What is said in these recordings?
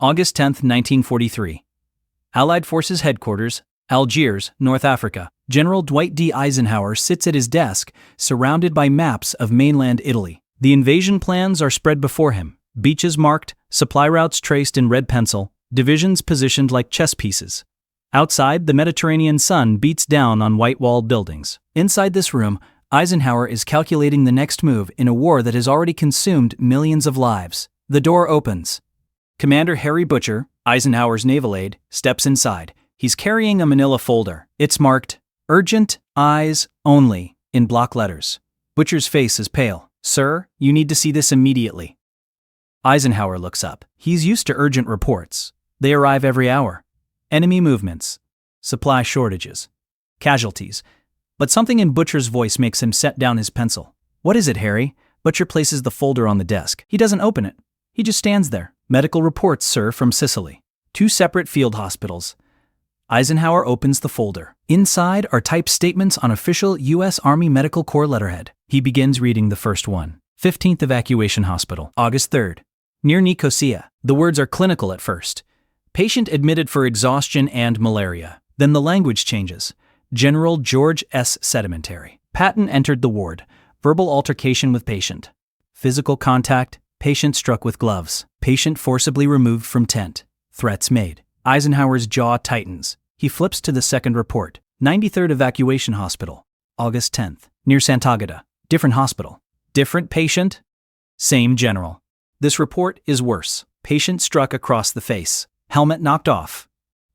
August 10, 1943. Allied Forces Headquarters, Algiers, North Africa. General Dwight D. Eisenhower sits at his desk, surrounded by maps of mainland Italy. The invasion plans are spread before him, beaches marked, supply routes traced in red pencil, divisions positioned like chess pieces. Outside, the Mediterranean sun beats down on white-walled buildings. Inside this room, Eisenhower is calculating the next move in a war that has already consumed millions of lives. The door opens. Commander Harry Butcher, Eisenhower's naval aide, steps inside. He's carrying a manila folder. It's marked, "Urgent, Eyes Only," in block letters. Butcher's face is pale. "Sir, you need to see this immediately." Eisenhower looks up. He's used to urgent reports. They arrive every hour. Enemy movements, supply shortages, casualties. But something in Butcher's voice makes him set down his pencil. "What is it, Harry?" Butcher places the folder on the desk. He doesn't open it. He just stands there. "Medical reports, sir, from Sicily. 2 separate field hospitals." Eisenhower opens the folder. Inside are typed statements on official U.S. Army Medical Corps letterhead. He begins reading the first one. 15th Evacuation Hospital, August 3rd. Near Nicosia. The words are clinical at first. Patient admitted for exhaustion and malaria. Then the language changes. General George S. Sedimentary. Patton entered the ward. Verbal altercation with patient. Physical contact. Patient struck with gloves. Patient forcibly removed from tent. Threats made. Eisenhower's jaw tightens. He flips to the second report. 93rd Evacuation Hospital, August 10th. Near Sant'Agata. Different hospital. Different patient. Same general. This report is worse. Patient struck across the face. Helmet knocked off.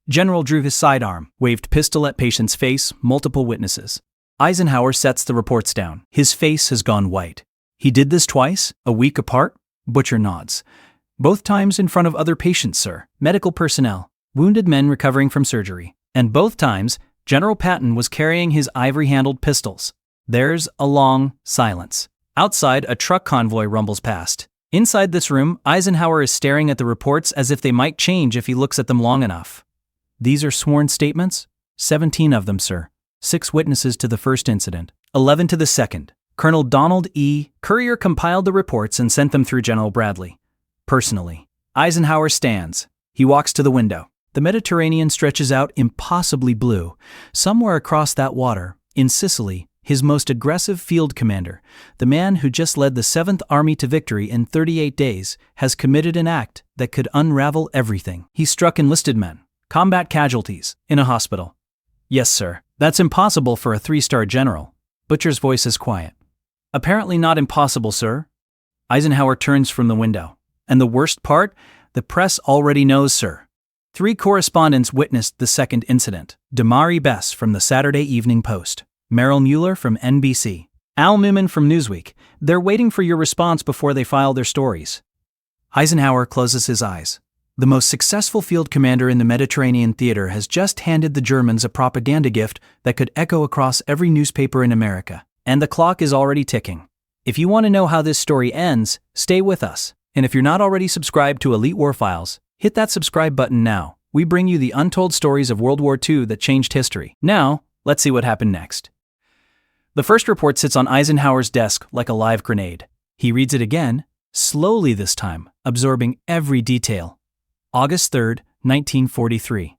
General drew his sidearm, waved pistol at patient's face, multiple witnesses. Eisenhower sets the reports down. His face has gone white. "He did this twice, a week apart?" Butcher nods. "Both times in front of other patients, sir. Medical personnel. Wounded men recovering from surgery. And both times, General Patton was carrying his ivory-handled pistols." There's a long silence. Outside, a truck convoy rumbles past. Inside this room, Eisenhower is staring at the reports as if they might change if he looks at them long enough. "These are sworn statements?" 17 of them, sir. 6 witnesses to the first incident. 11 to the second. Colonel Donald E. Currier compiled the reports and sent them through General Bradley. Personally. Eisenhower stands. He walks to the window. The Mediterranean stretches out impossibly blue. Somewhere across that water, in Sicily, his most aggressive field commander, the man who just led the 7th Army to victory in 38 days, has committed an act that could unravel everything. He struck enlisted men, combat casualties, in a hospital. "Yes, sir. That's impossible for a 3-star general." Butcher's voice is quiet. "Apparently not impossible, sir." Eisenhower turns from the window. "And the worst part? The press already knows, sir." 3 correspondents witnessed the second incident. Damari Bess from the Saturday Evening Post. Merrill Mueller from NBC. Al Newman from Newsweek. They're waiting for your response before they file their stories. Eisenhower closes his eyes. The most successful field commander in the Mediterranean theater has just handed the Germans a propaganda gift that could echo across every newspaper in America. And the clock is already ticking. If you want to know how this story ends, stay with us. And if you're not already subscribed to Elite War Files, hit that subscribe button now. We bring you the untold stories of World War II that changed history. Now, let's see what happened next. The first report sits on Eisenhower's desk like a live grenade. He reads it again, slowly this time, absorbing every detail. August 3rd, 1943.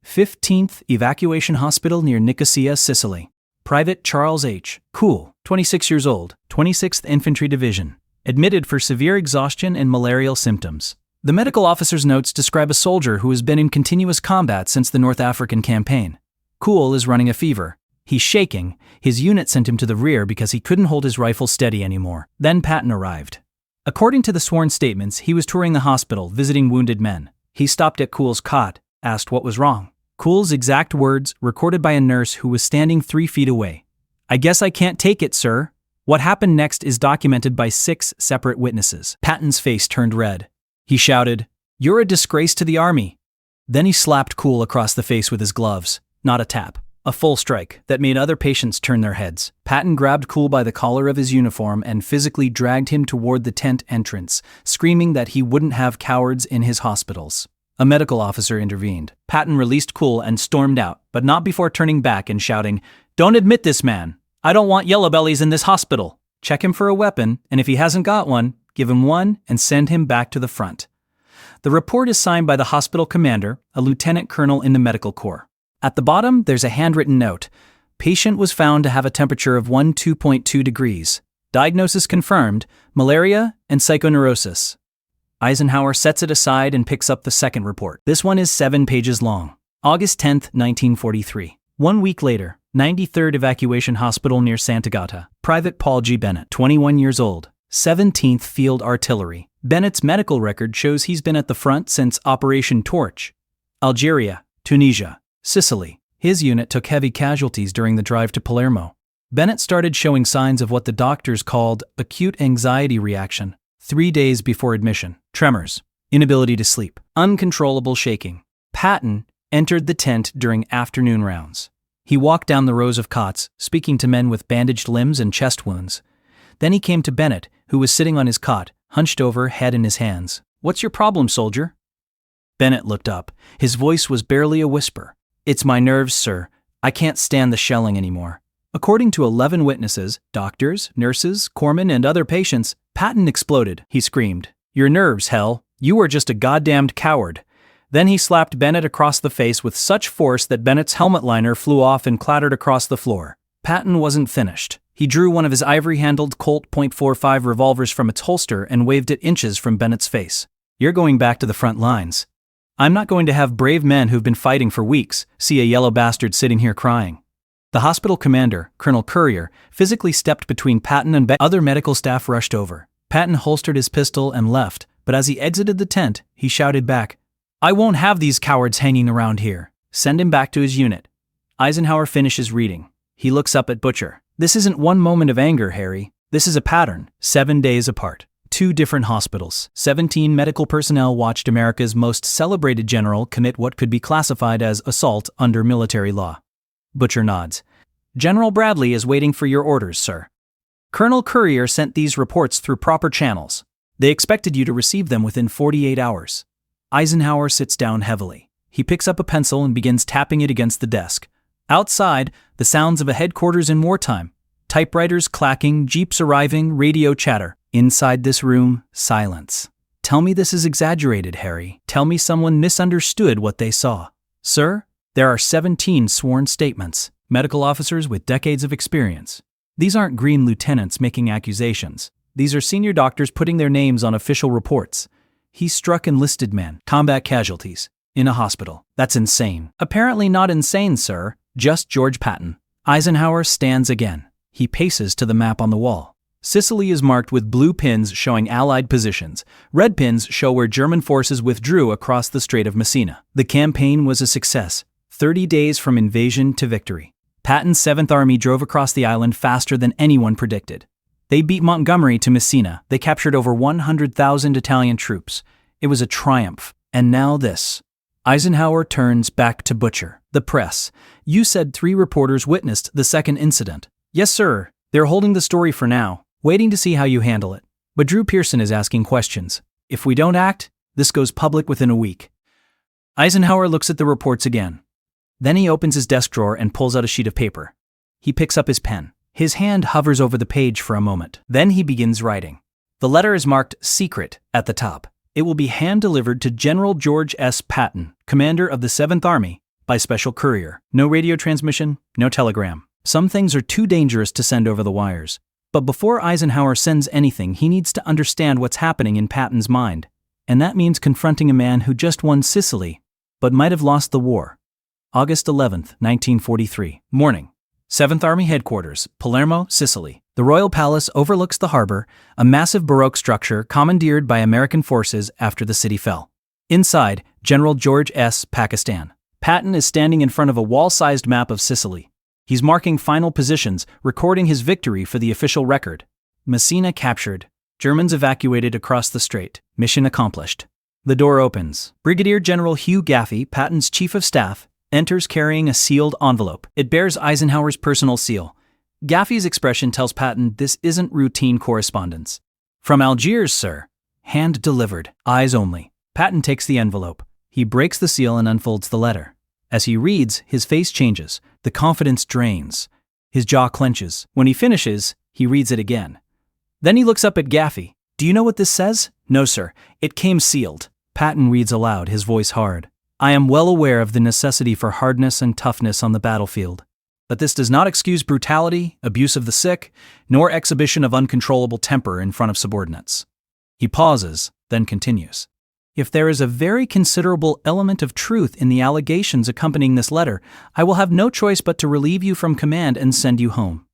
15th Evacuation Hospital near Nicosia, Sicily. Private Charles H. Cool, 26 years old, 26th Infantry Division. Admitted for severe exhaustion and malarial symptoms. The medical officer's notes describe a soldier who has been in continuous combat since the North African campaign. Cool is running a fever. He's shaking. His unit sent him to the rear because he couldn't hold his rifle steady anymore. Then Patton arrived. According to the sworn statements, he was touring the hospital, visiting wounded men. He stopped at Cool's cot, asked what was wrong. Cool's exact words, recorded by a nurse who was standing 3 feet away. "I guess I can't take it, sir." What happened next is documented by 6 separate witnesses. Patton's face turned red. He shouted, "You're a disgrace to the Army." Then he slapped Cool across the face with his gloves. Not a tap. A full strike that made other patients turn their heads. Patton grabbed Cool by the collar of his uniform and physically dragged him toward the tent entrance, screaming that he wouldn't have cowards in his hospitals. A medical officer intervened. Patton released Cool and stormed out, but not before turning back and shouting, "Don't admit this man. I don't want yellow bellies in this hospital. Check him for a weapon, and if he hasn't got one, give him one and send him back to the front." The report is signed by the hospital commander, a lieutenant colonel in the medical corps. At the bottom, there's a handwritten note. Patient was found to have a temperature of 12.2 degrees. Diagnosis confirmed, malaria and psychoneurosis. Eisenhower sets it aside and picks up the second report. This one is 7 pages long. August 10, 1943. 1 week later, 93rd Evacuation Hospital near Santa Gata. Private Paul G. Bennett, 21 years old, 17th Field Artillery. Bennett's medical record shows he's been at the front since Operation Torch. Algeria, Tunisia, Sicily. His unit took heavy casualties during the drive to Palermo. Bennett started showing signs of what the doctors called acute anxiety reaction 3 days before admission. Tremors, inability to sleep, uncontrollable shaking. Patton entered the tent during afternoon rounds. He walked down the rows of cots, speaking to men with bandaged limbs and chest wounds. Then he came to Bennett, who was sitting on his cot, hunched over, head in his hands. "What's your problem, soldier?" Bennett looked up. His voice was barely a whisper. "It's my nerves, sir. I can't stand the shelling anymore." According to 11 witnesses, doctors, nurses, corpsmen, and other patients, Patton exploded. He screamed, "Your nerves, hell. You are just a goddamned coward." Then he slapped Bennett across the face with such force that Bennett's helmet liner flew off and clattered across the floor. Patton wasn't finished. He drew one of his ivory-handled Colt .45 revolvers from its holster and waved it inches from Bennett's face. "You're going back to the front lines. I'm not going to have brave men who've been fighting for weeks see a yellow bastard sitting here crying." The hospital commander, Colonel Courier, physically stepped between Patton and Other medical staff rushed over. Patton holstered his pistol and left, but as he exited the tent, he shouted back, "I won't have these cowards hanging around here. Send him back to his unit." Eisenhower finishes reading. He looks up at Butcher. "This isn't one moment of anger, Harry. This is a pattern, 7 days apart. 2 different hospitals. 17 medical personnel watched America's most celebrated general commit what could be classified as assault under military law." Butcher nods. "General Bradley is waiting for your orders, sir. Colonel Courier sent these reports through proper channels. They expected you to receive them within 48 hours. Eisenhower sits down heavily. He picks up a pencil and begins tapping it against the desk. Outside, the sounds of a headquarters in wartime. Typewriters clacking, jeeps arriving, radio chatter. Inside this room, silence. "Tell me this is exaggerated, Harry. Tell me someone misunderstood what they saw." "Sir, there are 17 sworn statements, medical officers with decades of experience. These aren't green lieutenants making accusations. These are senior doctors putting their names on official reports. He struck enlisted men, combat casualties, in a hospital. That's insane." "Apparently not insane, sir. Just George Patton." Eisenhower stands again. He paces to the map on the wall. Sicily is marked with blue pins showing Allied positions. Red pins show where German forces withdrew across the Strait of Messina. The campaign was a success. 30 days from invasion to victory. Patton's 7th Army drove across the island faster than anyone predicted. They beat Montgomery to Messina. They captured over 100,000 Italian troops. It was a triumph. And now this. Eisenhower turns back to Butcher. "The press. You said 3 reporters witnessed the second incident." "Yes, sir. They're holding the story for now, waiting to see how you handle it. But Drew Pearson is asking questions. If we don't act, this goes public within a week." Eisenhower looks at the reports again. Then he opens his desk drawer and pulls out a sheet of paper. He picks up his pen. His hand hovers over the page for a moment. Then he begins writing. The letter is marked "Secret" at the top. It will be hand-delivered to General George S. Patton, commander of the 7th Army, by special courier. No radio transmission, no telegram. Some things are too dangerous to send over the wires. But before Eisenhower sends anything, he needs to understand what's happening in Patton's mind. And that means confronting a man who just won Sicily, but might have lost the war. August 11th, 1943. Morning. 7th Army Headquarters, Palermo, Sicily. The Royal Palace overlooks the harbor, a massive Baroque structure commandeered by American forces after the city fell. Inside, General George S. Pakistan. Patton is standing in front of a wall-sized map of Sicily. He's marking final positions, recording his victory for the official record. Messina captured. Germans evacuated across the strait. Mission accomplished. The door opens. Brigadier General Hugh Gaffey, Patton's chief of staff, enters carrying a sealed envelope. It bears Eisenhower's personal seal. Gaffey's expression tells Patton this isn't routine correspondence. "From Algiers, sir." Hand delivered, eyes only. Patton takes the envelope. He breaks the seal and unfolds the letter. As he reads, his face changes. The confidence drains. His jaw clenches. When he finishes, he reads it again. Then he looks up at Gaffey. "Do you know what this says?" "No, sir. It came sealed." Patton reads aloud, his voice hard. I am well aware of the necessity for hardness and toughness on the battlefield. But this does not excuse brutality, abuse of the sick, nor exhibition of uncontrollable temper in front of subordinates. He pauses, then continues. If there is a very considerable element of truth in the allegations accompanying this letter, I will have no choice but to relieve you from command and send you home.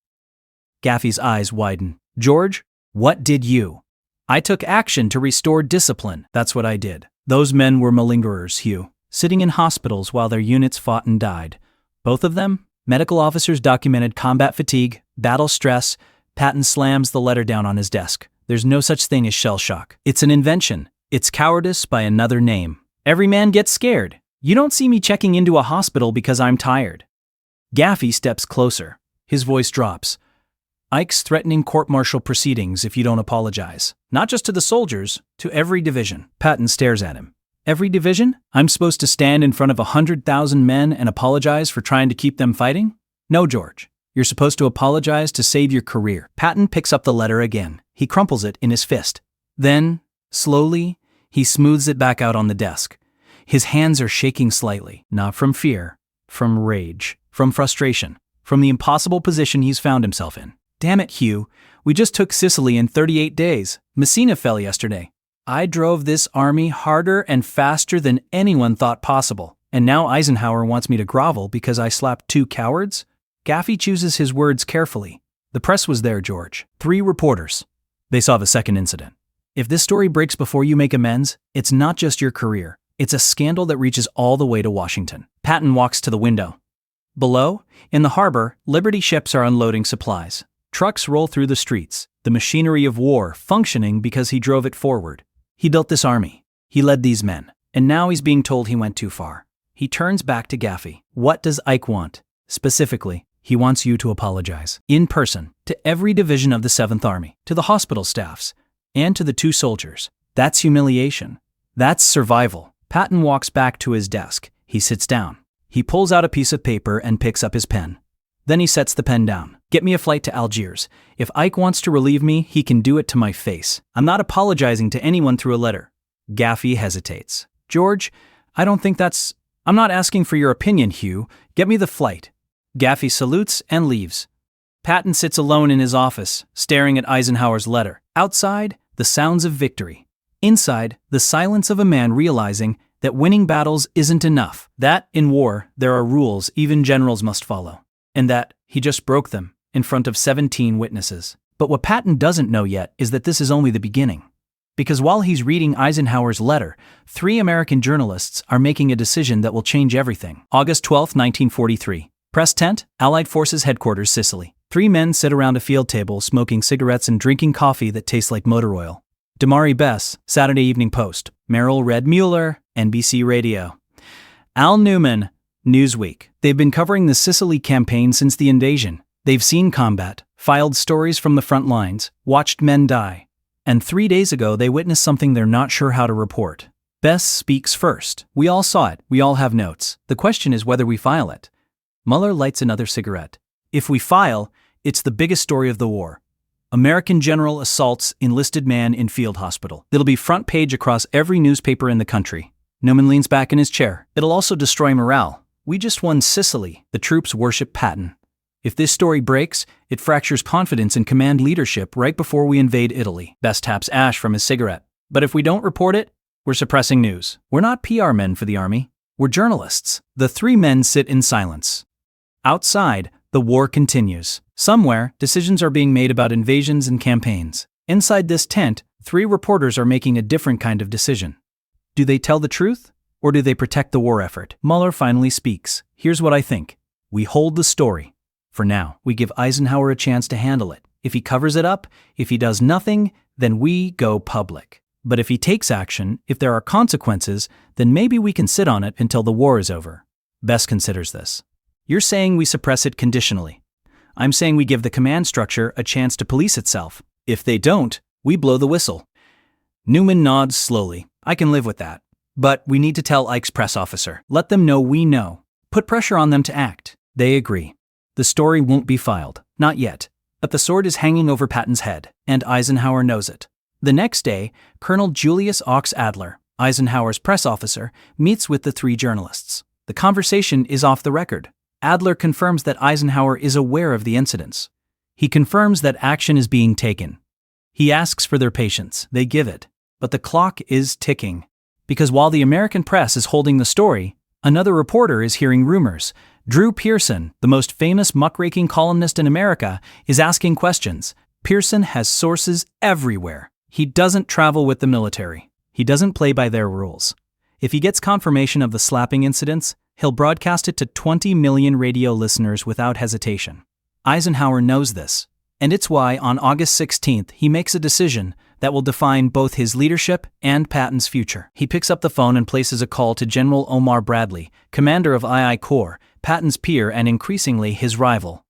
Gaffey's eyes widen. George, what did you? I took action to restore discipline. That's what I did. Those men were malingerers, Hugh, sitting in hospitals while their units fought and died. Both of them, medical officers documented combat fatigue, battle stress. Patton slams the letter down on his desk. There's no such thing as shell shock. It's an invention. It's cowardice by another name. Every man gets scared. You don't see me checking into a hospital because I'm tired. Gaffey steps closer. His voice drops. Ike's threatening court-martial proceedings if you don't apologize. Not just to the soldiers, to every division. Patton stares at him. Every division? I'm supposed to stand in front of 100,000 men and apologize for trying to keep them fighting? No, George. You're supposed to apologize to save your career. Patton picks up the letter again. He crumples it in his fist. Then, slowly, he smooths it back out on the desk. His hands are shaking slightly, not from fear, from rage, from frustration, from the impossible position he's found himself in. Damn it, Hugh. We just took Sicily in 38 days. Messina fell yesterday. I drove this army harder and faster than anyone thought possible. And now Eisenhower wants me to grovel because I slapped 2 cowards? Gaffey chooses his words carefully. The press was there, George. 3 reporters. They saw the second incident. If this story breaks before you make amends, it's not just your career. It's a scandal that reaches all the way to Washington. Patton walks to the window. Below, in the harbor, Liberty ships are unloading supplies. Trucks roll through the streets, the machinery of war functioning because he drove it forward. He built this army. He led these men. And now he's being told he went too far. He turns back to Gaffey. What does Ike want? Specifically, he wants you to apologize. In person, to every division of the 7th Army, to the hospital staffs, and to the 2 soldiers. That's humiliation. That's survival. Patton walks back to his desk. He sits down. He pulls out a piece of paper and picks up his pen. Then he sets the pen down. Get me a flight to Algiers. If Ike wants to relieve me, he can do it to my face. I'm not apologizing to anyone through a letter. Gaffey hesitates. George, I don't think that's... I'm not asking for your opinion, Hugh. Get me the flight. Gaffey salutes and leaves. Patton sits alone in his office, staring at Eisenhower's letter. Outside, the sounds of victory. Inside, the silence of a man realizing that winning battles isn't enough. That, in war, there are rules even generals must follow. And that he just broke them in front of 17 witnesses. But what Patton doesn't know yet is that this is only the beginning. Because while he's reading Eisenhower's letter, 3 American journalists are making a decision that will change everything. August 12, 1943. Press tent, Allied Forces Headquarters, Sicily. 3 men sit around a field table smoking cigarettes and drinking coffee that tastes like motor oil. Damari Bess, Saturday Evening Post. Merrill Red Mueller, NBC Radio. Al Newman, Newsweek. They've been covering the Sicily campaign since the invasion. They've seen combat, filed stories from the front lines, watched men die. And 3 days ago they witnessed something they're not sure how to report. Bess speaks first. We all saw it. We all have notes. The question is whether we file it. Mueller lights another cigarette. If we file, it's the biggest story of the war. American general assaults enlisted man in field hospital. It'll be front page across every newspaper in the country. Newman leans back in his chair. It'll also destroy morale. We just won Sicily. The troops worship Patton. If this story breaks, it fractures confidence in command leadership right before we invade Italy. Bess taps ash from his cigarette. But if we don't report it, we're suppressing news. We're not PR men for the army. We're journalists. The 3 men sit in silence. Outside, the war continues. Somewhere, decisions are being made about invasions and campaigns. Inside this tent, 3 reporters are making a different kind of decision. Do they tell the truth, or do they protect the war effort? Mueller finally speaks. Here's what I think. We hold the story. For now, we give Eisenhower a chance to handle it. If he covers it up, if he does nothing, then we go public. But if he takes action, if there are consequences, then maybe we can sit on it until the war is over. Bess considers this. You're saying we suppress it conditionally. I'm saying we give the command structure a chance to police itself. If they don't, we blow the whistle. Newman nods slowly. I can live with that. But we need to tell Ike's press officer. Let them know we know. Put pressure on them to act. They agree. The story won't be filed. Not yet. But the sword is hanging over Patton's head, and Eisenhower knows it. The next day, Colonel Julius Ox Adler, Eisenhower's press officer, meets with the three journalists. The conversation is off the record. Adler confirms that Eisenhower is aware of the incidents. He confirms that action is being taken. He asks for their patience. They give it. But the clock is ticking. Because while the American press is holding the story, another reporter is hearing rumors. Drew Pearson, the most famous muckraking columnist in America, is asking questions. Pearson has sources everywhere. He doesn't travel with the military. He doesn't play by their rules. If he gets confirmation of the slapping incidents, he'll broadcast it to 20 million radio listeners without hesitation. Eisenhower knows this, and it's why on August 16th he makes a decision that will define both his leadership and Patton's future. He picks up the phone and places a call to General Omar Bradley, commander of II Corps, Patton's peer and increasingly his rival.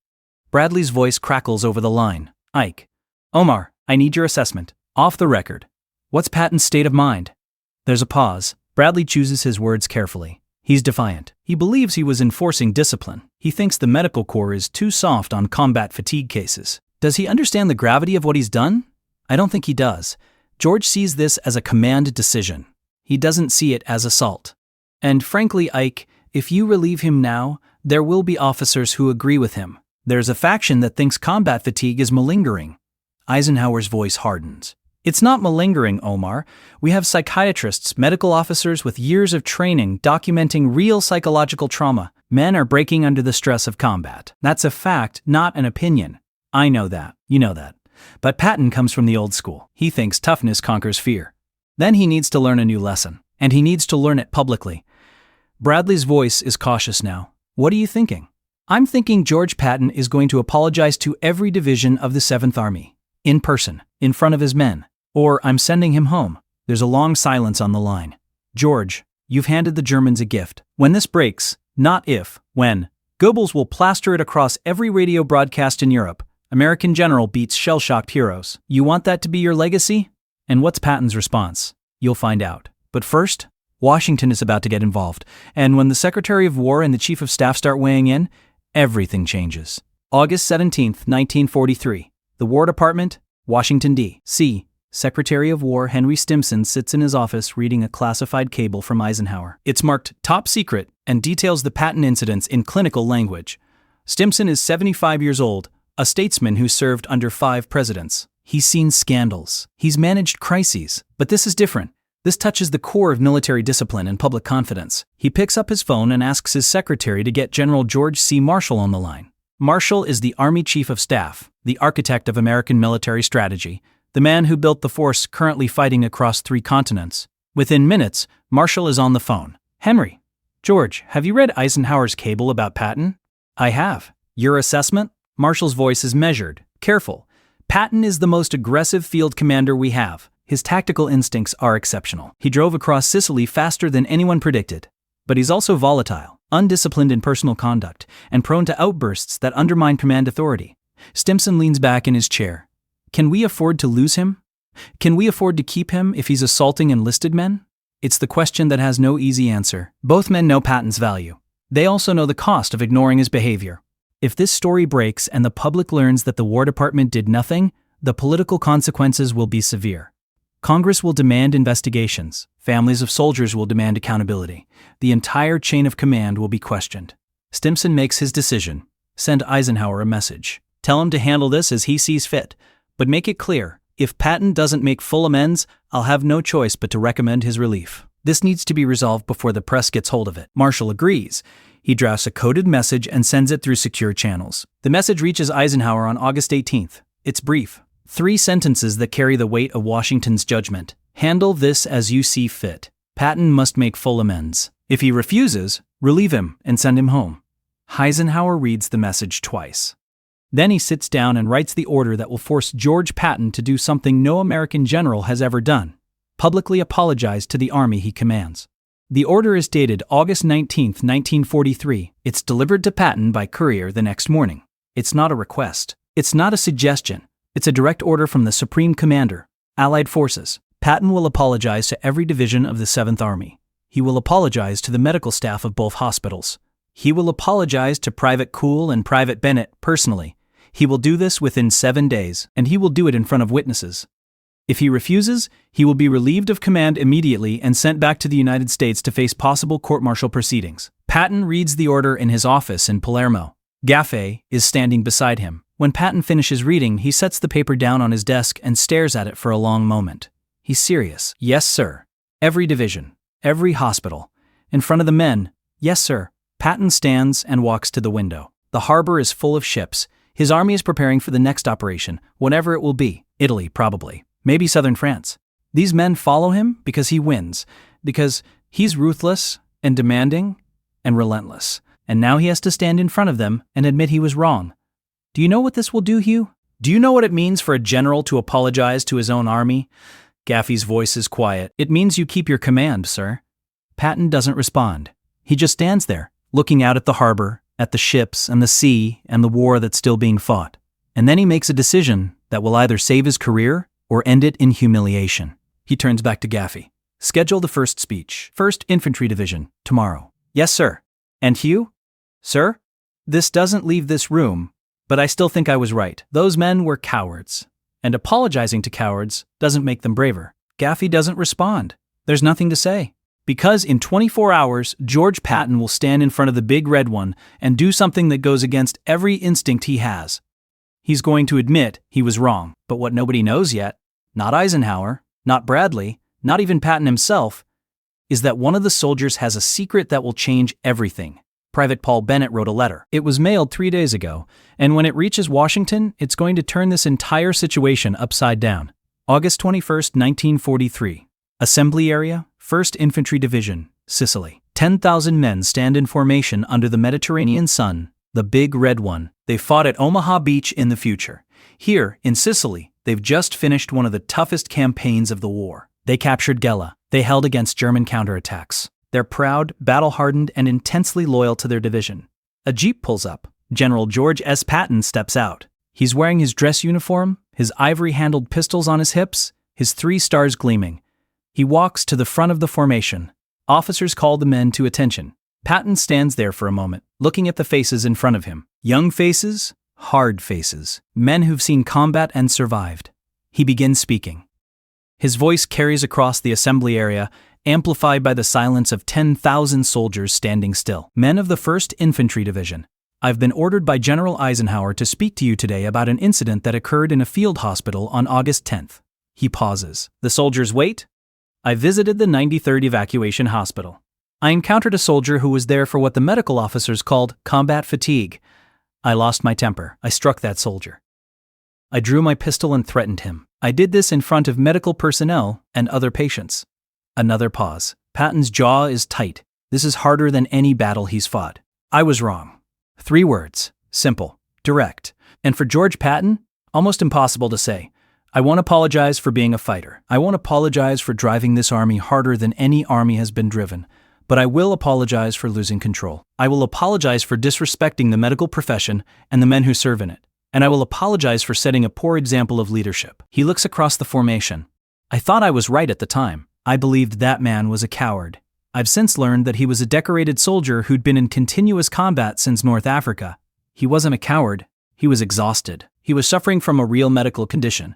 Bradley's voice crackles over the line. Ike. Omar, I need your assessment. Off the record. What's Patton's state of mind? There's a pause. Bradley chooses his words carefully. He's defiant. He believes he was enforcing discipline. He thinks the medical corps is too soft on combat fatigue cases. Does he understand the gravity of what he's done? I don't think he does. George sees this as a command decision. He doesn't see it as assault. And frankly, Ike, if you relieve him now, there will be officers who agree with him. There's a faction that thinks combat fatigue is malingering. Eisenhower's voice hardens. It's not malingering, Omar. We have psychiatrists, medical officers with years of training documenting real psychological trauma. Men are breaking under the stress of combat. That's a fact, not an opinion. I know that. You know that. But Patton comes from the old school. He thinks toughness conquers fear. Then he needs to learn a new lesson. And he needs to learn it publicly. Bradley's voice is cautious now. What are you thinking? I'm thinking George Patton is going to apologize to every division of the 7th Army. In person, in front of his men. Or I'm sending him home. There's a long silence on the line. George, you've handed the Germans a gift. When this breaks, not if, when, Goebbels will plaster it across every radio broadcast in Europe. American general beats shell-shocked heroes. You want that to be your legacy? And what's Patton's response? You'll find out. But first, Washington is about to get involved. And when the Secretary of War and the Chief of Staff start weighing in, everything changes. August 17th, 1943. The War Department, Washington, D.C. Secretary of War Henry Stimson sits in his office reading a classified cable from Eisenhower. It's marked Top Secret and details the Patton incidents in clinical language. Stimson is 75 years old, a statesman who served under 5 presidents. He's seen scandals. He's managed crises. But this is different. This touches the core of military discipline and public confidence. He picks up his phone and asks his secretary to get General George C. Marshall on the line. Marshall is the Army Chief of Staff, the architect of American military strategy, the man who built the force currently fighting across 3 continents. Within minutes, Marshall is on the phone. Henry. George, have you read Eisenhower's cable about Patton? I have. Your assessment? Marshall's voice is measured, careful. Patton is the most aggressive field commander we have. His tactical instincts are exceptional. He drove across Sicily faster than anyone predicted. But he's also volatile, undisciplined in personal conduct, and prone to outbursts that undermine command authority. Stimson leans back in his chair. Can we afford to lose him? Can we afford to keep him if he's assaulting enlisted men? It's the question that has no easy answer. Both men know Patton's value. They also know the cost of ignoring his behavior. If this story breaks and the public learns that the War Department did nothing, the political consequences will be severe. Congress will demand investigations. Families of soldiers will demand accountability. The entire chain of command will be questioned. Stimson makes his decision. Send Eisenhower a message. Tell him to handle this as he sees fit. But make it clear, if Patton doesn't make full amends, I'll have no choice but to recommend his relief. This needs to be resolved before the press gets hold of it. Marshall agrees. He drafts a coded message and sends it through secure channels. The message reaches Eisenhower on August 18th. It's brief. 3 sentences that carry the weight of Washington's judgment. Handle this as you see fit. Patton must make full amends. If he refuses, relieve him and send him home. Eisenhower reads the message twice. Then he sits down and writes the order that will force George Patton to do something no American general has ever done: publicly apologize to the army he commands. The order is dated August 19, 1943. It's delivered to Patton by courier the next morning. It's not a request. It's not a suggestion. It's a direct order from the Supreme Commander, Allied Forces. Patton will apologize to every division of the 7th Army. He will apologize to the medical staff of both hospitals. He will apologize to Private Cool and Private Bennett personally. He will do this within 7 days, and he will do it in front of witnesses. If he refuses, he will be relieved of command immediately and sent back to the United States to face possible court-martial proceedings. Patton reads the order in his office in Palermo. Gaffey is standing beside him. When Patton finishes reading, he sets the paper down on his desk and stares at it for a long moment. He's serious. Yes, sir. Every division. Every hospital. In front of the men. Yes, sir. Patton stands and walks to the window. The harbor is full of ships. His army is preparing for the next operation, whatever it will be. Italy, probably. Maybe southern France. These men follow him because he wins, because he's ruthless and demanding and relentless. And now he has to stand in front of them and admit he was wrong. Do you know what this will do, Hugh? Do you know what it means for a general to apologize to his own army? Gaffey's voice is quiet. It means you keep your command, sir. Patton doesn't respond. He just stands there, looking out at the harbor, at the ships and the sea and the war that's still being fought. And then he makes a decision that will either save his career or end it in humiliation. He turns back to Gaffey. Schedule the first speech. 1st Infantry Division, tomorrow. Yes, sir. And Hugh? Sir? This doesn't leave this room, but I still think I was right. Those men were cowards. And apologizing to cowards doesn't make them braver. Gaffey doesn't respond. There's nothing to say. Because in 24 hours, George Patton will stand in front of the big red one and do something that goes against every instinct he has. He's going to admit he was wrong. But what nobody knows yet, not Eisenhower, not Bradley, not even Patton himself, is that one of the soldiers has a secret that will change everything. Private Paul Bennett wrote a letter. It was mailed 3 days ago, and when it reaches Washington, it's going to turn this entire situation upside down. August 21st, 1943. Assembly Area, 1st Infantry Division, Sicily. 10,000 men stand in formation under the Mediterranean sun, the big red one. They fought at Omaha Beach in the future. Here, in Sicily, they've just finished one of the toughest campaigns of the war. They captured Gela. They held against German counterattacks. They're proud, battle-hardened, and intensely loyal to their division. A jeep pulls up. General George S. Patton steps out. He's wearing his dress uniform, his ivory-handled pistols on his hips, his 3 stars gleaming. He walks to the front of the formation. Officers call the men to attention. Patton stands there for a moment, looking at the faces in front of him. Young faces, hard faces, men who've seen combat and survived. He begins speaking. His voice carries across the assembly area, amplified by the silence of 10,000 soldiers standing still. Men of the 1st Infantry Division. I've been ordered by General Eisenhower to speak to you today about an incident that occurred in a field hospital on August 10th. He pauses. The soldiers wait. I visited the 93rd Evacuation Hospital. I encountered a soldier who was there for what the medical officers called combat fatigue. I lost my temper. I struck that soldier. I drew my pistol and threatened him. I did this in front of medical personnel and other patients. Another pause. Patton's jaw is tight. This is harder than any battle he's fought. I was wrong. 3 words. Simple. Direct. And for George Patton, almost impossible to say. I won't apologize for being a fighter. I won't apologize for driving this army harder than any army has been driven. But I will apologize for losing control. I will apologize for disrespecting the medical profession and the men who serve in it. And I will apologize for setting a poor example of leadership. He looks across the formation. I thought I was right at the time. I believed that man was a coward. I've since learned that he was a decorated soldier who'd been in continuous combat since North Africa. He wasn't a coward. He was exhausted. He was suffering from a real medical condition.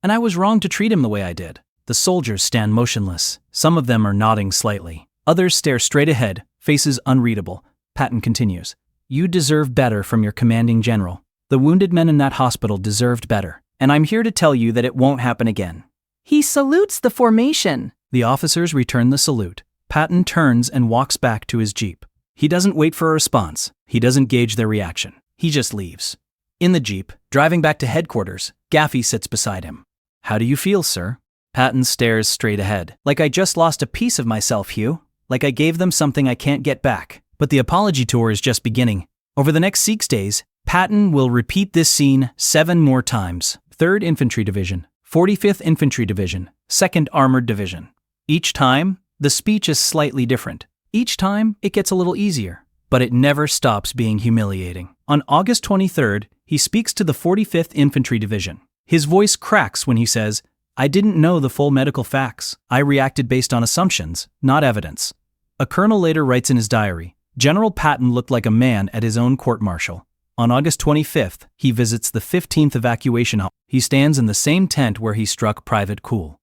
And I was wrong to treat him the way I did. The soldiers stand motionless. Some of them are nodding slightly. Others stare straight ahead, faces unreadable. Patton continues. You deserve better from your commanding general. The wounded men in that hospital deserved better. And I'm here to tell you that it won't happen again. He salutes the formation. The officers return the salute. Patton turns and walks back to his jeep. He doesn't wait for a response. He doesn't gauge their reaction. He just leaves. In the jeep, driving back to headquarters, Gaffey sits beside him. How do you feel, sir? Patton stares straight ahead. Like I just lost a piece of myself, Hugh. Like I gave them something I can't get back. But the apology tour is just beginning. Over the next 6 days, Patton will repeat this scene 7 more times. 3rd Infantry Division, 45th Infantry Division, 2nd Armored Division. Each time, the speech is slightly different. Each time, it gets a little easier. But it never stops being humiliating. On August 23rd, he speaks to the 45th Infantry Division. His voice cracks when he says, I didn't know the full medical facts. I reacted based on assumptions, not evidence. A colonel later writes in his diary, General Patton looked like a man at his own court-martial. On August 25th, he visits the 15th evacuation hall. He stands in the same tent where he struck Private Cool.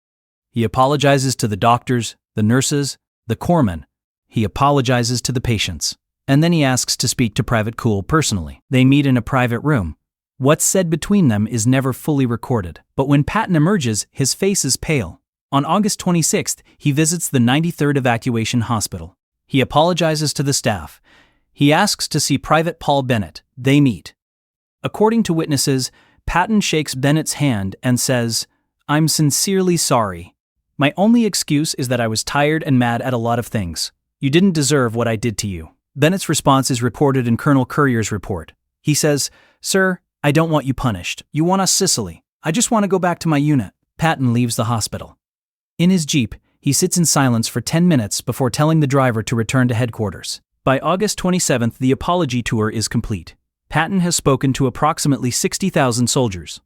He apologizes to the doctors, the nurses, the corpsmen. He apologizes to the patients. And then he asks to speak to Private Cool personally. They meet in a private room. What's said between them is never fully recorded, but when Patton emerges, his face is pale. On August 26th, he visits the 93rd Evacuation Hospital. He apologizes to the staff. He asks to see Private Paul Bennett. They meet. According to witnesses, Patton shakes Bennett's hand and says, "I'm sincerely sorry. My only excuse is that I was tired and mad at a lot of things. You didn't deserve what I did to you." Bennett's response is reported in Colonel Currier's report. He says, "Sir, I don't want you punished. You want us Sicily. I just want to go back to my unit." Patton leaves the hospital. In his Jeep, he sits in silence for 10 minutes before telling the driver to return to headquarters. By August 27th, the apology tour is complete. Patton has spoken to approximately 60,000 soldiers.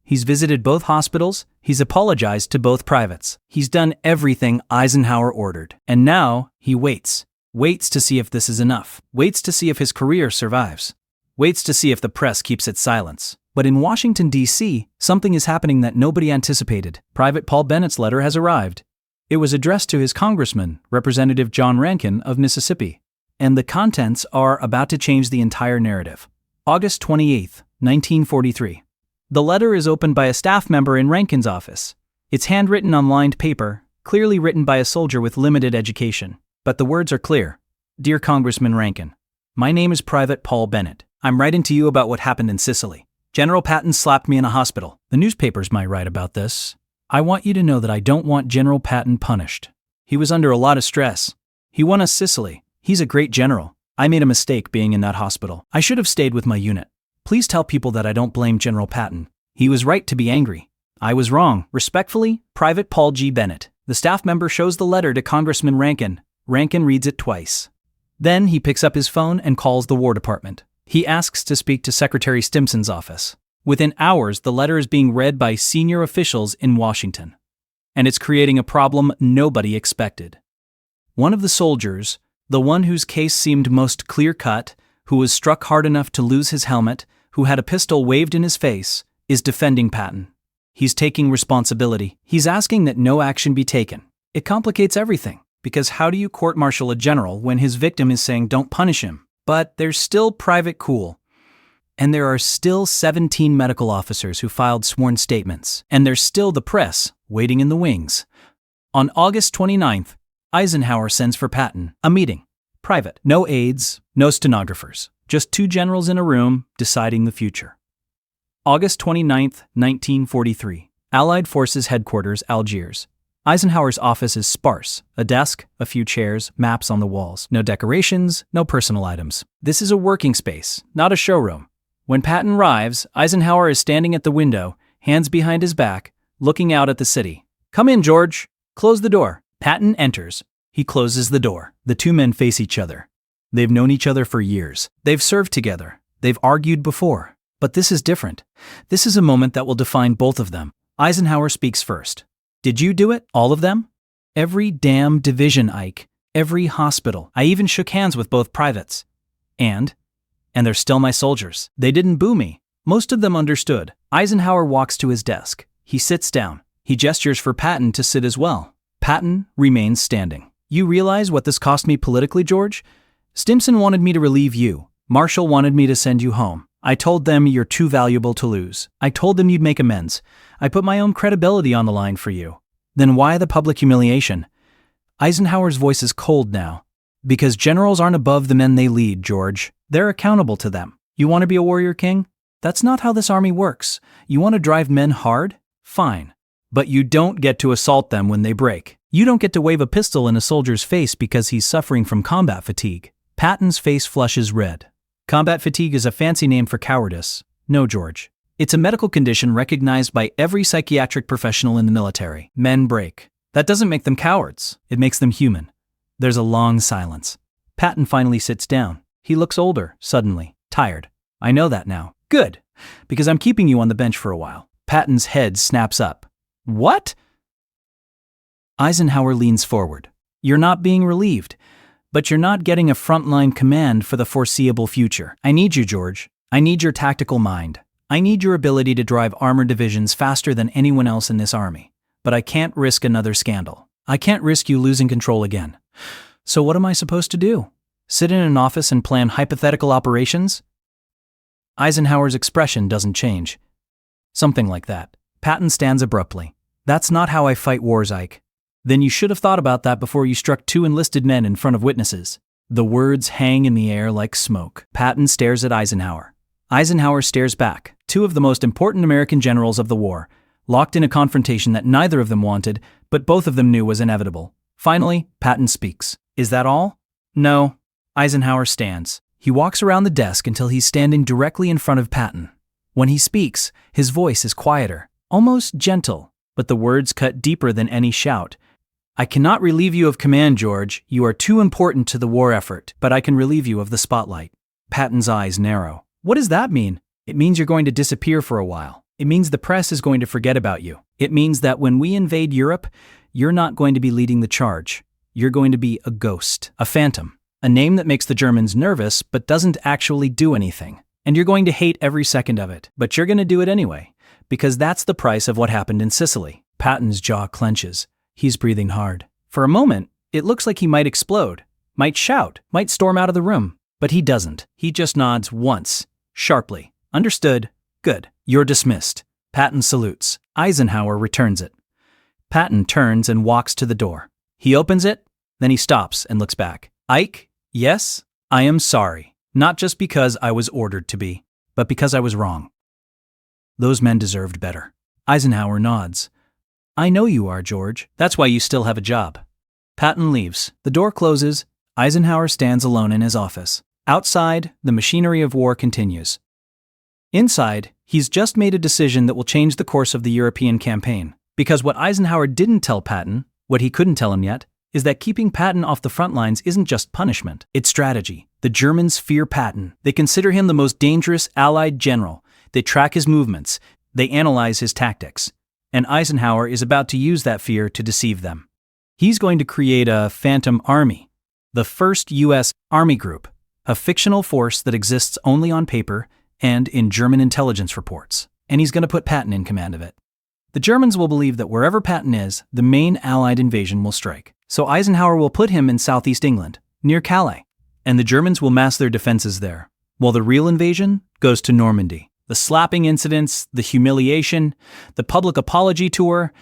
He's visited both hospitals, he's apologized to both privates. He's done everything Eisenhower ordered. And now, he waits. Waits to see if this is enough. Waits to see if his career survives. Waits to see if the press keeps its silence. But in Washington, D.C., something is happening that nobody anticipated. Private Paul Bennett's letter has arrived. It was addressed to his congressman, Representative John Rankin of Mississippi. And the contents are about to change the entire narrative. August 28, 1943. The letter is opened by a staff member in Rankin's office. It's handwritten on lined paper, clearly written by a soldier with limited education. But the words are clear. Dear Congressman Rankin, my name is Private Paul Bennett. I'm writing to you about what happened in Sicily. General Patton slapped me in a hospital. The newspapers might write about this. I want you to know that I don't want General Patton punished. He was under a lot of stress. He won us Sicily. He's a great general. I made a mistake being in that hospital. I should have stayed with my unit. Please tell people that I don't blame General Patton. He was right to be angry. I was wrong. Respectfully, Private Paul G. Bennett. The staff member shows the letter to Congressman Rankin. Rankin reads it twice. Then he picks up his phone and calls the War Department. He asks to speak to Secretary Stimson's office. Within hours, the letter is being read by senior officials in Washington. And it's creating a problem nobody expected. One of the soldiers, the one whose case seemed most clear-cut, who was struck hard enough to lose his helmet, who had a pistol waved in his face, is defending Patton. He's taking responsibility. He's asking that no action be taken. It complicates everything, because how do you court-martial a general when his victim is saying don't punish him? But there's still Private Cool. And there are still 17 medical officers who filed sworn statements. And there's still the press, waiting in the wings. On August 29th, Eisenhower sends for Patton. A meeting. Private. No aides, no stenographers. Just two generals in a room deciding the future. August 29th, 1943. Allied Forces Headquarters, Algiers. Eisenhower's office is sparse. A desk, a few chairs, maps on the walls. No decorations, no personal items. This is a working space, not a showroom. When Patton arrives, Eisenhower is standing at the window, hands behind his back, looking out at the city. "Come in, George. Close the door." Patton enters. He closes the door. The two men face each other. They've known each other for years. They've served together. They've argued before. But this is different. This is a moment that will define both of them. Eisenhower speaks first. "Did you do it? All of them?" "Every damn division, Ike. Every hospital. I even shook hands with both privates. And they're still my soldiers. They didn't boo me." Most of them understood. Eisenhower walks to his desk. He sits down. He gestures for Patton to sit as well. Patton remains standing. "You realize what this cost me politically, George? Stimson wanted me to relieve you. Marshall wanted me to send you home. I told them you're too valuable to lose. I told them you'd make amends. I put my own credibility on the line for you. Then why the public humiliation?" Eisenhower's voice is cold now. "Because generals aren't above the men they lead, George. They're accountable to them. You want to be a warrior king? That's not how this army works. You want to drive men hard? Fine. But you don't get to assault them when they break. You don't get to wave a pistol in a soldier's face because he's suffering from combat fatigue." Patton's face flushes red. Combat fatigue is a fancy name for cowardice. No, George. It's a medical condition recognized by every psychiatric professional in the military. Men break. That doesn't make them cowards. It makes them human. There's a long silence. Patton finally sits down. He looks older, suddenly, tired. "I know that now." "Good, because I'm keeping you on the bench for a while." Patton's head snaps up. "What?" Eisenhower leans forward. "You're not being relieved, but you're not getting a frontline command for the foreseeable future. I need you, George. I need your tactical mind. I need your ability to drive armored divisions faster than anyone else in this army. But I can't risk another scandal. I can't risk you losing control again. So what am I supposed to do? Sit in an office and plan hypothetical operations? Eisenhower's expression doesn't change. Something like that. Patton stands abruptly. That's not how I fight wars, Ike. Then you should have thought about that before you struck 2 enlisted men in front of witnesses. The words hang in the air like smoke. Patton stares at Eisenhower. Eisenhower stares back. 2 of the most important American generals of the war, locked in a confrontation that neither of them wanted, but both of them knew was inevitable. Finally, Patton speaks. Is that all? No. Eisenhower stands. He walks around the desk until he's standing directly in front of Patton. When he speaks, his voice is quieter, almost gentle, but the words cut deeper than any shout. I cannot relieve you of command, George. You are too important to the war effort, but I can relieve you of the spotlight. Patton's eyes narrow. What does that mean? It means you're going to disappear for a while. It means the press is going to forget about you. It means that when we invade Europe, you're not going to be leading the charge. You're going to be a ghost, a phantom, a name that makes the Germans nervous but doesn't actually do anything. And you're going to hate every second of it, but you're going to do it anyway, because that's the price of what happened in Sicily. Patton's jaw clenches. He's breathing hard. For a moment, it looks like he might explode, might shout, might storm out of the room. But he doesn't. He just nods once, sharply. Understood. Good. You're dismissed. Patton salutes. Eisenhower returns it. Patton turns and walks to the door. He opens it, then he stops and looks back. Ike, yes, I am sorry. Not just because I was ordered to be, but because I was wrong. Those men deserved better. Eisenhower nods. I know you are, George. That's why you still have a job. Patton leaves. The door closes. Eisenhower stands alone in his office. Outside, the machinery of war continues. Inside, he's just made a decision that will change the course of the European campaign. Because what Eisenhower didn't tell Patton, what he couldn't tell him yet, is that keeping Patton off the front lines isn't just punishment, it's strategy. The Germans fear Patton. They consider him the most dangerous Allied general. They track his movements. They analyze his tactics. And Eisenhower is about to use that fear to deceive them. He's going to create a phantom army, the first U.S. Army Group, a fictional force that exists only on paper and in German intelligence reports. And he's going to put Patton in command of it. The Germans will believe that wherever Patton is, the main Allied invasion will strike. So Eisenhower will put him in southeast England, near Calais, and the Germans will mass their defenses there, while the real invasion goes to Normandy. The slapping incidents, the humiliation, the public apology tour,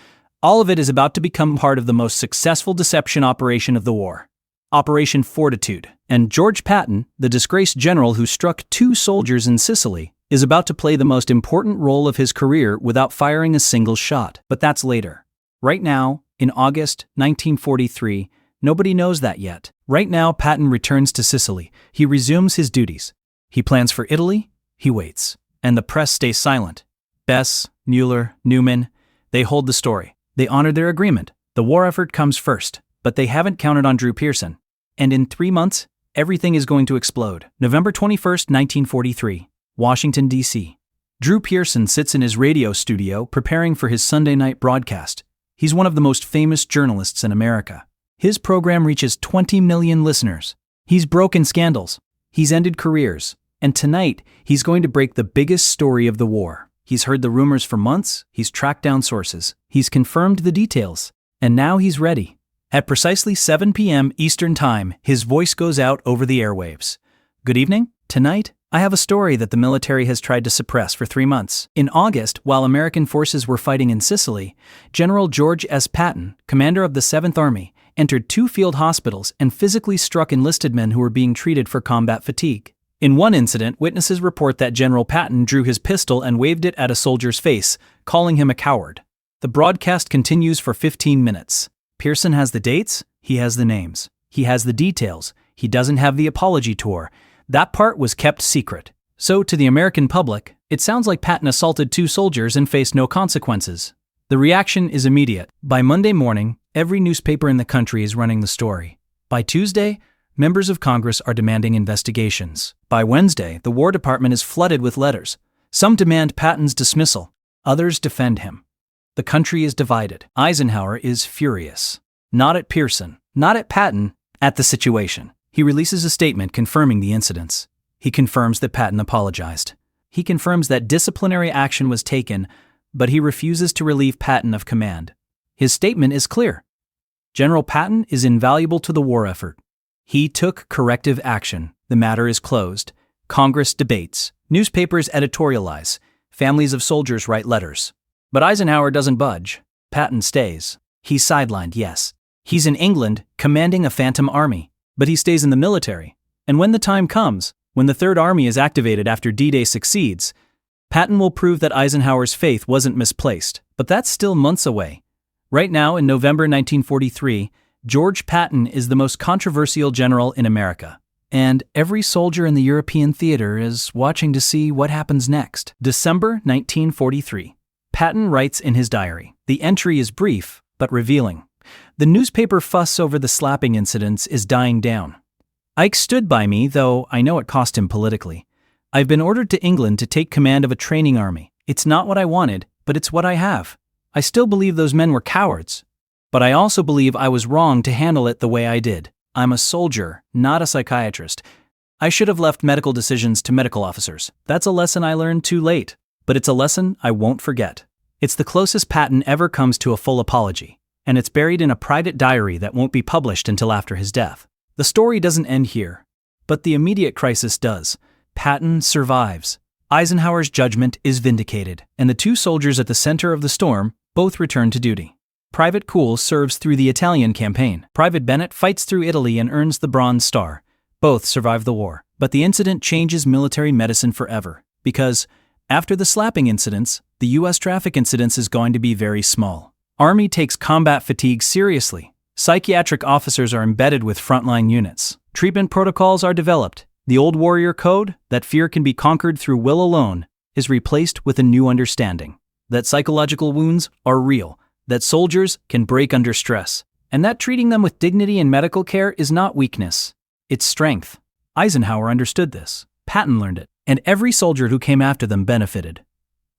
all of it is about to become part of the most successful deception operation of the war, Operation Fortitude. And George Patton, the disgraced general who struck 2 soldiers in Sicily, is about to play the most important role of his career without firing a single shot. But that's later. Right now, in August 1943, nobody knows that yet. Right now, Patton returns to Sicily. He resumes his duties. He plans for Italy. He waits. And the press stays silent. Bess, Mueller, Newman, they hold the story. They honor their agreement. The war effort comes first, but they haven't counted on Drew Pearson. And in 3 months, everything is going to explode. November 21st, 1943, Washington, D.C. Drew Pearson sits in his radio studio preparing for his Sunday night broadcast. He's one of the most famous journalists in America. His program reaches 20 million listeners. He's broken scandals. He's ended careers. And tonight, he's going to break the biggest story of the war. He's heard the rumors for months. He's tracked down sources. He's confirmed the details. And now he's ready. At precisely 7 p.m. Eastern Time, his voice goes out over the airwaves. Good evening. Tonight, I have a story that the military has tried to suppress for 3 months. In August, while American forces were fighting in Sicily, General George S. Patton, commander of the 7th Army, entered 2 field hospitals and physically struck enlisted men who were being treated for combat fatigue. In one incident, witnesses report that General Patton drew his pistol and waved it at a soldier's face, calling him a coward. The broadcast continues for 15 minutes. Pearson has the dates, he has the names, he has the details, he doesn't have the apology tour. That part was kept secret. So, to the American public, it sounds like Patton assaulted 2 soldiers and faced no consequences. The reaction is immediate. By Monday morning, every newspaper in the country is running the story. By Tuesday, members of Congress are demanding investigations. By Wednesday, the War Department is flooded with letters. Some demand Patton's dismissal. Others defend him. The country is divided. Eisenhower is furious. Not at Pearson, not at Patton, at the situation. He releases a statement confirming the incidents. He confirms that Patton apologized. He confirms that disciplinary action was taken, but he refuses to relieve Patton of command. His statement is clear. General Patton is invaluable to the war effort. He took corrective action. The matter is closed. Congress debates. Newspapers editorialize. Families of soldiers write letters. But Eisenhower doesn't budge. Patton stays. He's sidelined, yes. He's in England, commanding a phantom army. But he stays in the military. And when the time comes, when the Third Army is activated after D-Day succeeds, Patton will prove that Eisenhower's faith wasn't misplaced. But that's still months away. Right now, in November 1943, George Patton is the most controversial general in America. And every soldier in the European theater is watching to see what happens next. December 1943. Patton writes in his diary. The entry is brief, but revealing. The newspaper fuss over the slapping incidents is dying down. Ike stood by me, though I know it cost him politically. I've been ordered to England to take command of a training army. It's not what I wanted, but it's what I have. I still believe those men were cowards. But I also believe I was wrong to handle it the way I did. I'm a soldier, not a psychiatrist. I should have left medical decisions to medical officers. That's a lesson I learned too late, but it's a lesson I won't forget. It's the closest Patton ever comes to a full apology, and it's buried in a private diary that won't be published until after his death. The story doesn't end here, but the immediate crisis does. Patton survives. Eisenhower's judgment is vindicated, and the two soldiers at the center of the storm both return to duty. Private Cool serves through the Italian campaign. Private Bennett fights through Italy and earns the Bronze Star. Both survive the war. But the incident changes military medicine forever. Because, after the slapping incidents, the U.S. traffic incidents is going to be very small. Army takes combat fatigue seriously. Psychiatric officers are embedded with frontline units. Treatment protocols are developed. The old warrior code, that fear can be conquered through will alone, is replaced with a new understanding. That psychological wounds are real. That soldiers can break under stress, and that treating them with dignity and medical care is not weakness, it's strength. Eisenhower understood this. Patton learned it, and every soldier who came after them benefited.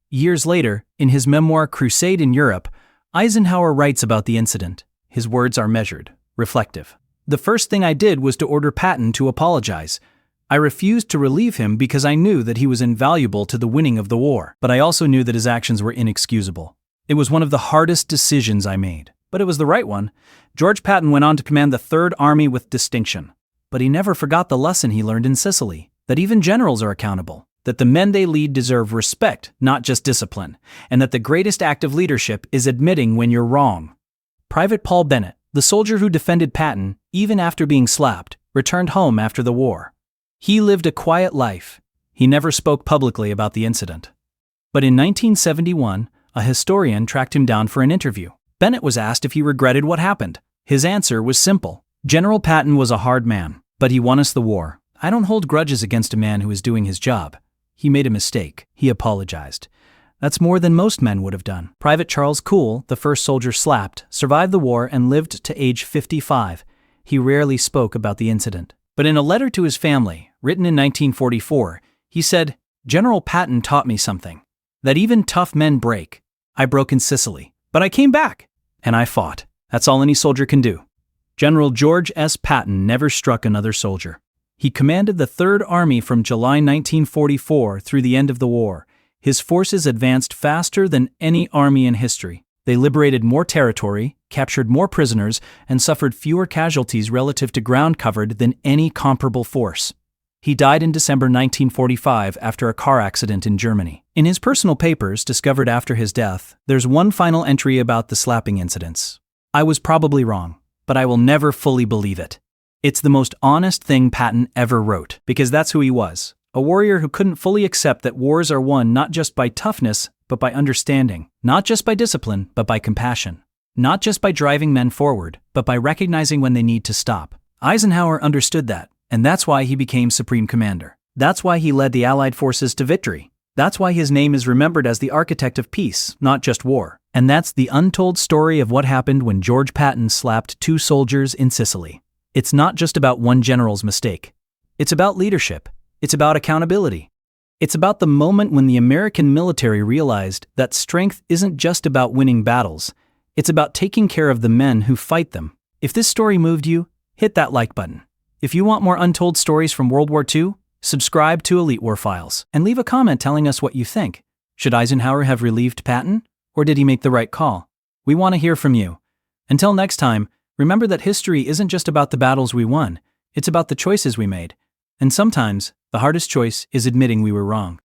Years later, in his memoir Crusade in Europe, Eisenhower writes about the incident. His words are measured, reflective. The first thing I did was to order Patton to apologize. I refused to relieve him because I knew that he was invaluable to the winning of the war, but I also knew that his actions were inexcusable. It was one of the hardest decisions I made, but it was the right one. George Patton went on to command the Third Army with distinction. But he never forgot the lesson he learned in Sicily, that even generals are accountable, that the men they lead deserve respect, not just discipline, and that the greatest act of leadership is admitting when you're wrong. Private Paul Bennett, the soldier who defended Patton, even after being slapped, returned home after the war. He lived a quiet life. He never spoke publicly about the incident. But in 1971, a historian tracked him down for an interview. Bennett was asked if he regretted what happened. His answer was simple. General Patton was a hard man, but he won us the war. I don't hold grudges against a man who is doing his job. He made a mistake. He apologized. That's more than most men would have done. Private Charles Cool, the first soldier slapped, survived the war and lived to age 55. He rarely spoke about the incident. But in a letter to his family, written in 1944, he said, General Patton taught me something. That even tough men break. I broke in Sicily, but I came back, and I fought. That's all any soldier can do. General George S. Patton never struck another soldier. He commanded the Third Army from July 1944 through the end of the war. His forces advanced faster than any army in history. They liberated more territory, captured more prisoners, and suffered fewer casualties relative to ground covered than any comparable force. He died in December 1945 after a car accident in Germany. In his personal papers, discovered after his death, there's one final entry about the slapping incidents. I was probably wrong, but I will never fully believe it. It's the most honest thing Patton ever wrote, because that's who he was, a warrior who couldn't fully accept that wars are won not just by toughness, but by understanding, not just by discipline, but by compassion, not just by driving men forward, but by recognizing when they need to stop. Eisenhower understood that. And that's why he became Supreme Commander. That's why he led the Allied forces to victory. That's why his name is remembered as the architect of peace, not just war. And that's the untold story of what happened when George Patton slapped two soldiers in Sicily. It's not just about one general's mistake. It's about leadership. It's about accountability. It's about the moment when the American military realized that strength isn't just about winning battles. It's about taking care of the men who fight them. If this story moved you, hit that like button. If you want more untold stories from World War II, Subscribe to Elite War Files and leave a comment telling us what you think. Should Eisenhower have relieved Patton, or did he make the right call? We want to hear from you. Until next time, remember that history isn't just about the battles we won, it's about the choices we made. And sometimes, the hardest choice is admitting we were wrong.